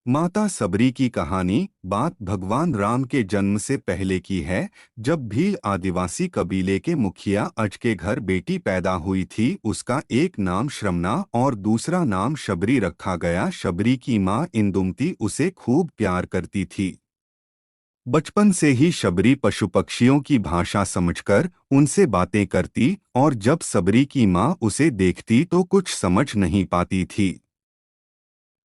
माता सबरी की कहानी बात भगवान राम के जन्म से पहले की है। जब भील आदिवासी कबीले के मुखिया अज के घर बेटी पैदा हुई थी, उसका एक नाम श्रमना और दूसरा नाम शबरी रखा गया। शबरी की माँ इंदुमती उसे खूब प्यार करती थी। बचपन से ही शबरी पशु पक्षियों की भाषा समझकर उनसे बातें करती, और जब सबरी की माँ उसे देखती तो कुछ समझ नहीं पाती थी।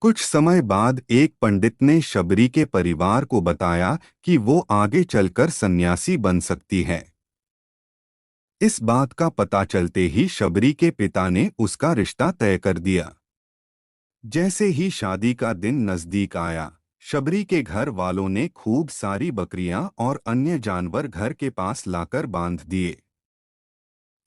कुछ समय बाद एक पंडित ने शबरी के परिवार को बताया कि वो आगे चलकर सन्यासी बन सकती है। इस बात का पता चलते ही शबरी के पिता ने उसका रिश्ता तय कर दिया। जैसे ही शादी का दिन नजदीक आया, शबरी के घर वालों ने खूब सारी बकरियां और अन्य जानवर घर के पास लाकर बांध दिए।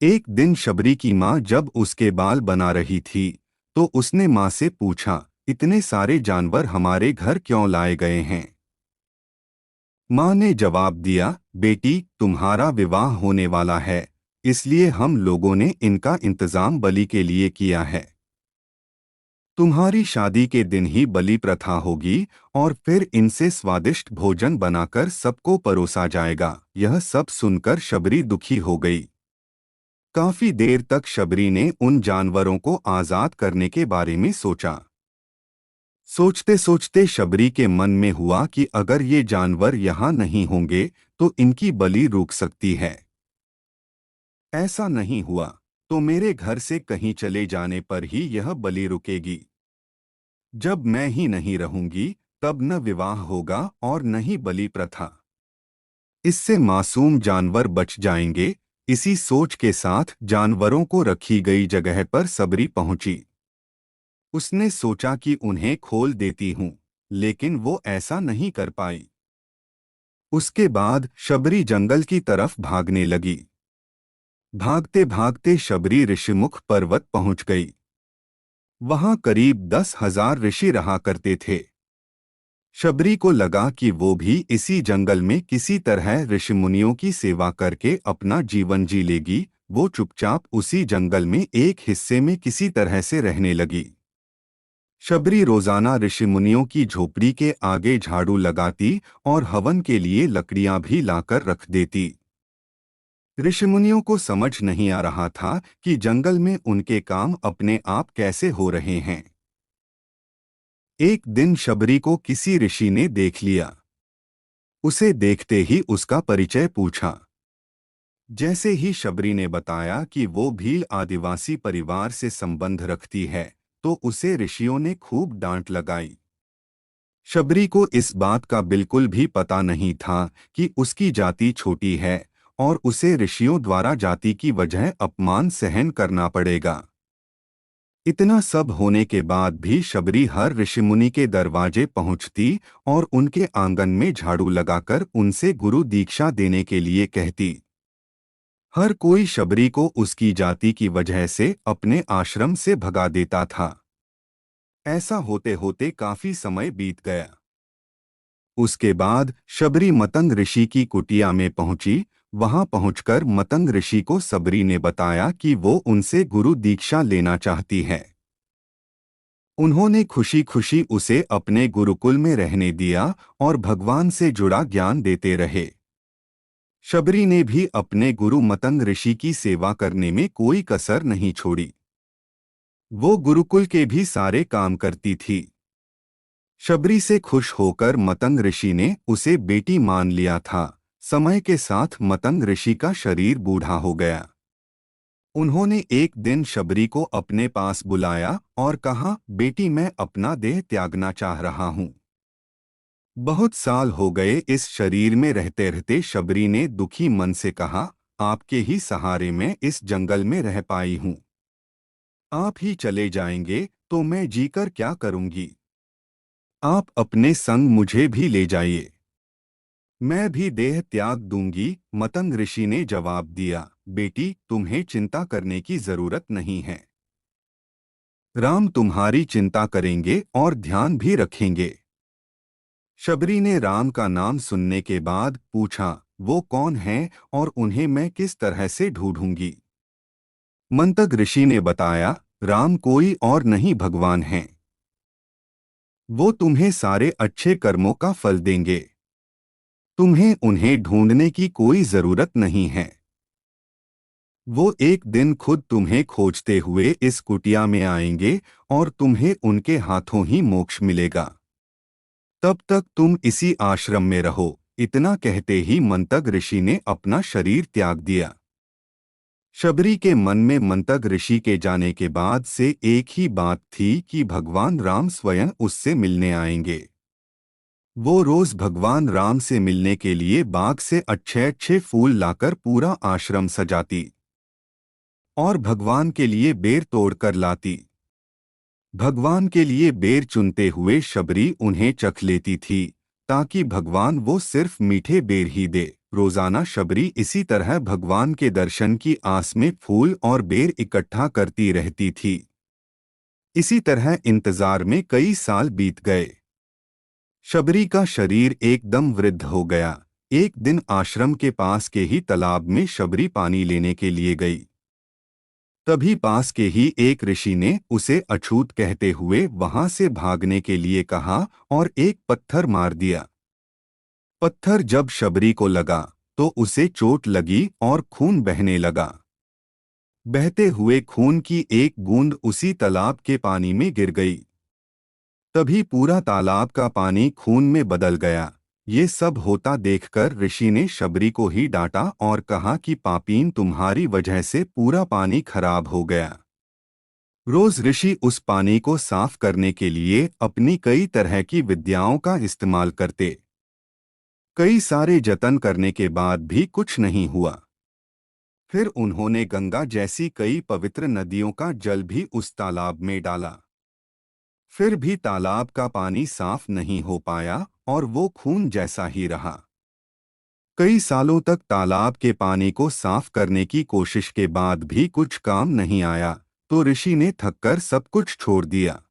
एक दिन शबरी की माँ जब उसके बाल बना रही थी, तो उसने माँ से पूछा, इतने सारे जानवर हमारे घर क्यों लाए गए हैं? माँ ने जवाब दिया, बेटी, तुम्हारा विवाह होने वाला है, इसलिए हम लोगों ने इनका इंतजाम बलि के लिए किया है। तुम्हारी शादी के दिन ही बलि प्रथा होगी, और फिर इनसे स्वादिष्ट भोजन बनाकर सबको परोसा जाएगा। यह सब सुनकर शबरी दुखी हो गई। काफी देर तक शबरी ने उन जानवरों को आजाद करने के बारे में सोचा। सोचते सोचते शबरी के मन में हुआ कि अगर ये जानवर यहाँ नहीं होंगे तो इनकी बलि रुक सकती है। ऐसा नहीं हुआ तो मेरे घर से कहीं चले जाने पर ही यह बलि रुकेगी। जब मैं ही नहीं रहूंगी, तब न विवाह होगा और न ही बलि प्रथा। इससे मासूम जानवर बच जाएंगे। इसी सोच के साथ जानवरों को रखी गई जगह पर सबरी पहुंची। उसने सोचा कि उन्हें खोल देती हूँ, लेकिन वो ऐसा नहीं कर पाई। उसके बाद शबरी जंगल की तरफ भागने लगी। भागते भागते शबरी ऋषिमुख पर्वत पहुंच गई। वहां करीब 10,000 ऋषि रहा करते थे। शबरी को लगा कि वो भी इसी जंगल में किसी तरह ऋषिमुनियों की सेवा करके अपना जीवन जी लेगी। वो चुपचाप उसी जंगल में एक हिस्से में किसी तरह से रहने लगी। शबरी रोजाना ऋषिमुनियों की झोपड़ी के आगे झाड़ू लगाती और हवन के लिए लकड़ियां भी लाकर रख देती। ऋषिमुनियों को समझ नहीं आ रहा था कि जंगल में उनके काम अपने आप कैसे हो रहे हैं। एक दिन शबरी को किसी ऋषि ने देख लिया। उसे देखते ही उसका परिचय पूछा। जैसे ही शबरी ने बताया कि वो भील आदिवासी परिवार से संबंध रखती है, तो उसे ऋषियों ने खूब डांट लगाई। शबरी को इस बात का बिल्कुल भी पता नहीं था कि उसकी जाति छोटी है और उसे ऋषियों द्वारा जाति की वजह अपमान सहन करना पड़ेगा। इतना सब होने के बाद भी शबरी हर ऋषिमुनि के दरवाजे पहुंचती और उनके आंगन में झाड़ू लगाकर उनसे गुरु दीक्षा देने के लिए कहती। हर कोई शबरी को उसकी जाति की वजह से अपने आश्रम से भगा देता था। ऐसा होते होते काफी समय बीत गया। उसके बाद शबरी मतंग ऋषि की कुटिया में पहुंची। वहां पहुंचकर मतंग ऋषि को सबरी ने बताया कि वो उनसे गुरु दीक्षा लेना चाहती है। उन्होंने खुशी खुशी उसे अपने गुरुकुल में रहने दिया और भगवान से जुड़ा ज्ञान देते रहे। शबरी ने भी अपने गुरु मतंग ऋषि की सेवा करने में कोई कसर नहीं छोड़ी। वो गुरुकुल के भी सारे काम करती थी। शबरी से खुश होकर मतंग ऋषि ने उसे बेटी मान लिया था। समय के साथ मतंग ऋषि का शरीर बूढ़ा हो गया। उन्होंने एक दिन शबरी को अपने पास बुलाया और कहा, बेटी, मैं अपना देह त्यागना चाह रहा हूँ। बहुत साल हो गए इस शरीर में रहते रहते। शबरी ने दुखी मन से कहा, आपके ही सहारे मैं इस जंगल में रह पाई हूँ। आप ही चले जाएंगे तो मैं जीकर क्या करूंगी? आप अपने संग मुझे भी ले जाइए। मैं भी देह त्याग दूंगी। मतंग ऋषि ने जवाब दिया, बेटी, तुम्हें चिंता करने की जरूरत नहीं है। राम तुम्हारी चिंता करेंगे और ध्यान भी रखेंगे। शबरी ने राम का नाम सुनने के बाद पूछा, वो कौन है और उन्हें मैं किस तरह से ढूंढूंगी? मंतग ऋषि ने बताया, राम कोई और नहीं भगवान हैं। वो तुम्हें सारे अच्छे कर्मों का फल देंगे। तुम्हें उन्हें ढूंढने की कोई जरूरत नहीं है। वो एक दिन खुद तुम्हें खोजते हुए इस कुटिया में आएंगे और तुम्हें उनके हाथों ही मोक्ष मिलेगा। तब तक तुम इसी आश्रम में रहो। इतना कहते ही मंतग ऋषि ने अपना शरीर त्याग दिया। शबरी के मन में मंतग ऋषि के जाने के बाद से एक ही बात थी कि भगवान राम स्वयं उससे मिलने आएंगे। वो रोज भगवान राम से मिलने के लिए बाग से अच्छे अच्छे फूल लाकर पूरा आश्रम सजाती और भगवान के लिए बेर तोड़कर लाती। भगवान के लिए बेर चुनते हुए शबरी उन्हें चख लेती थी ताकि भगवान वो सिर्फ मीठे बेर ही दे। रोजाना शबरी इसी तरह भगवान के दर्शन की आस में फूल और बेर इकट्ठा करती रहती थी। इसी तरह इंतजार में कई साल बीत गए। शबरी का शरीर एकदम वृद्ध हो गया। एक दिन आश्रम के पास के ही तालाब में शबरी पानी लेने के लिए गई। तभी पास के ही एक ऋषि ने उसे अछूत कहते हुए वहां से भागने के लिए कहा और एक पत्थर मार दिया। पत्थर जब शबरी को लगा तो उसे चोट लगी और खून बहने लगा। बहते हुए खून की एक बूंद उसी तालाब के पानी में गिर गई। तभी पूरा तालाब का पानी खून में बदल गया। ये सब होता देखकर ऋषि ने शबरी को ही डांटा और कहा कि पापीन, तुम्हारी वजह से पूरा पानी खराब हो गया। रोज ऋषि उस पानी को साफ करने के लिए अपनी कई तरह की विद्याओं का इस्तेमाल करते। कई सारे जतन करने के बाद भी कुछ नहीं हुआ। फिर उन्होंने गंगा जैसी कई पवित्र नदियों का जल भी उस तालाब में डाला। फिर भी तालाब का पानी साफ नहीं हो पाया और वो खून जैसा ही रहा। कई सालों तक तालाब के पानी को साफ करने की कोशिश के बाद भी कुछ काम नहीं आया तो ऋषि ने थककर सब कुछ छोड़ दिया।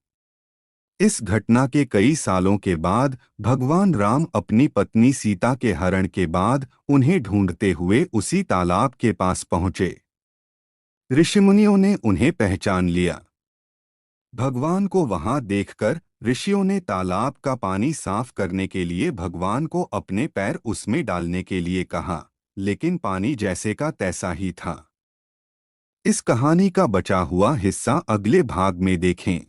इस घटना के कई सालों के बाद भगवान राम अपनी पत्नी सीता के हरण के बाद उन्हें ढूंढते हुए उसी तालाब के पास पहुंचे। ऋषिमुनियों ने उन्हें पहचान लिया। भगवान को वहां देखकर ऋषियों ने तालाब का पानी साफ करने के लिए भगवान को अपने पैर उसमें डालने के लिए कहा, लेकिन पानी जैसे का तैसा ही था। इस कहानी का बचा हुआ हिस्सा अगले भाग में देखें।